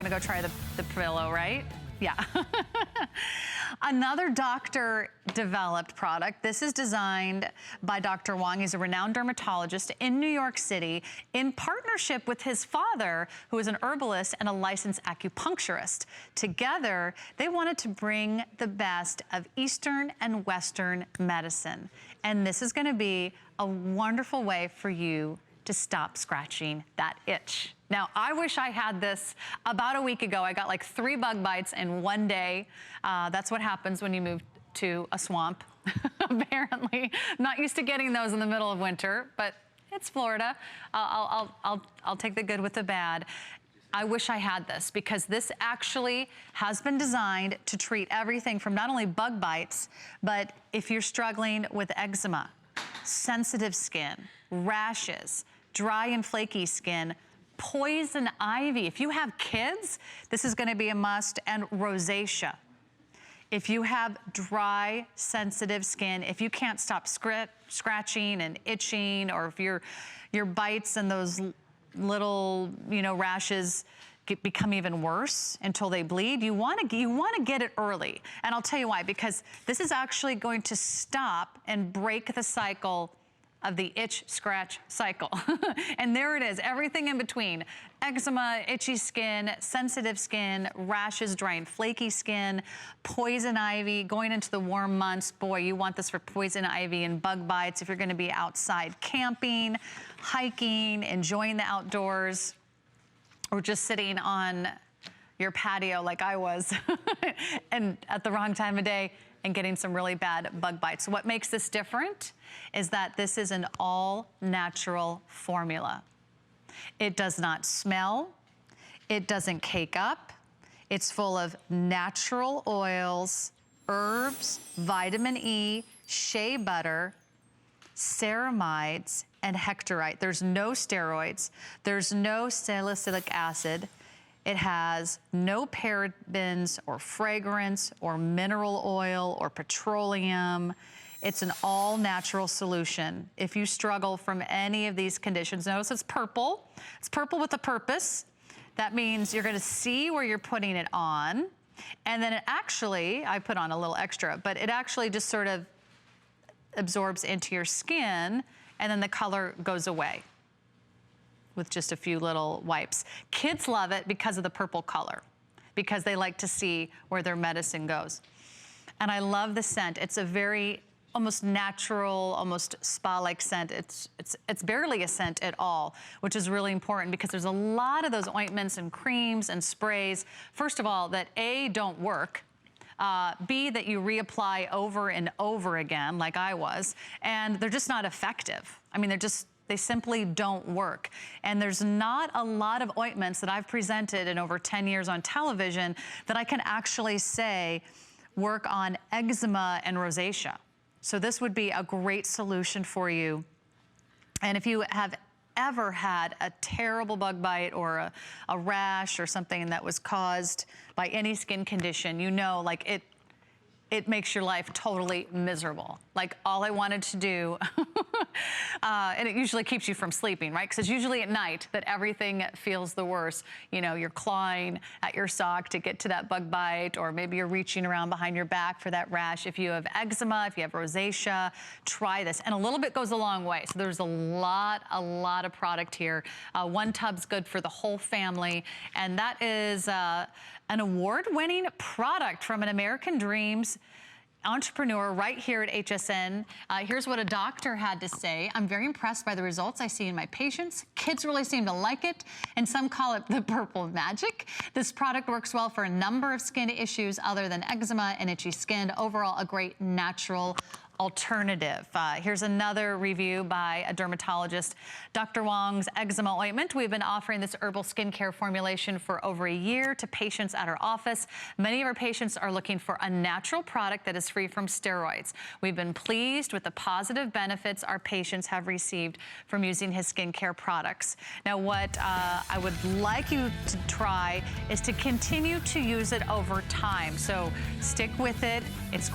gonna go try the pillow, right? Yeah. Another doctor-developed product. This is designed by Dr. Wang. He's a renowned dermatologist in New York City in partnership with his father, who is an herbalist and a licensed acupuncturist. Together, they wanted to bring the best of Eastern and Western medicine. And this is gonna be a wonderful way for you to stop scratching that itch. Now, I wish I had this about a week ago. I got like 3 bug bites in one day. That's what happens when you move to a swamp, apparently. Not used to getting those in the middle of winter, but it's Florida. I'll take the good with the bad. I wish I had this because this actually has been designed to treat everything from not only bug bites, but if you're struggling with eczema, sensitive skin, rashes, dry and flaky skin, poison ivy. If you have kids, this is gonna be a must, and rosacea. If you have dry, sensitive skin, if you can't stop scratching and itching, or if your bites and those little, rashes become even worse until they bleed, you wanna get it early. And I'll tell you why, because this is actually going to stop and break the cycle of the itch scratch cycle. And there it is, everything in between. Eczema, itchy skin, sensitive skin, rashes, dry and flaky skin, poison ivy, going into the warm months. Boy, you want this for poison ivy and bug bites if you're gonna be outside camping, hiking, enjoying the outdoors, or just sitting on your patio like I was and at the wrong time of day and getting some really bad bug bites. So what makes this different is that this is an all-natural formula. It does not smell, it doesn't cake up, it's full of natural oils, herbs, vitamin E, shea butter, ceramides, and hectorite. There's no steroids, there's no salicylic acid. It has no parabens or fragrance or mineral oil or petroleum. It's an all-natural solution. If you struggle from any of these conditions, notice it's purple. It's purple with a purpose. That means you're gonna see where you're putting it on. And then it actually, I put on a little extra, but it actually just sort of absorbs into your skin, and then the color goes away with just a few little wipes. Kids love it because of the purple color, because they like to see where their medicine goes. And I love the scent. It's a very almost natural, almost spa-like scent. It's barely a scent at all, which is really important because there's a lot of those ointments and creams and sprays, first of all, that A, don't work, B, that you reapply over and over again, like I was, and they're just not effective. I mean, they simply don't work. And there's not a lot of ointments that I've presented in over 10 years on television that I can actually say work on eczema and rosacea. So this would be a great solution for you. And if you have ever had a terrible bug bite or a rash or something that was caused by any skin condition, like it makes your life totally miserable. Like all I wanted to do, and it usually keeps you from sleeping, right? Because it's usually at night that everything feels the worst. You're clawing at your sock to get to that bug bite, or maybe you're reaching around behind your back for that rash. If you have eczema, if you have rosacea, try this. And a little bit goes a long way. So there's a lot of product here. 1 tub's good for the whole family. And that is an award-winning product from an American Dreams entrepreneur right here at HSN. Here's what a doctor had to say. I'm very impressed by the results I see in my patients. Kids really seem to like it, and some call it the purple magic. This product works well for a number of skin issues other than eczema and itchy skin. Overall, a great natural alternative. Here's another review by a dermatologist. Dr. Wang's Eczema Ointment. We've been offering this herbal skincare formulation for over a year to patients at our office. Many of our patients are looking for a natural product that is free from steroids. We've been pleased with the positive benefits our patients have received from using his skincare products. Now, what I would like you to try is to continue to use it over time. So stick with it. It's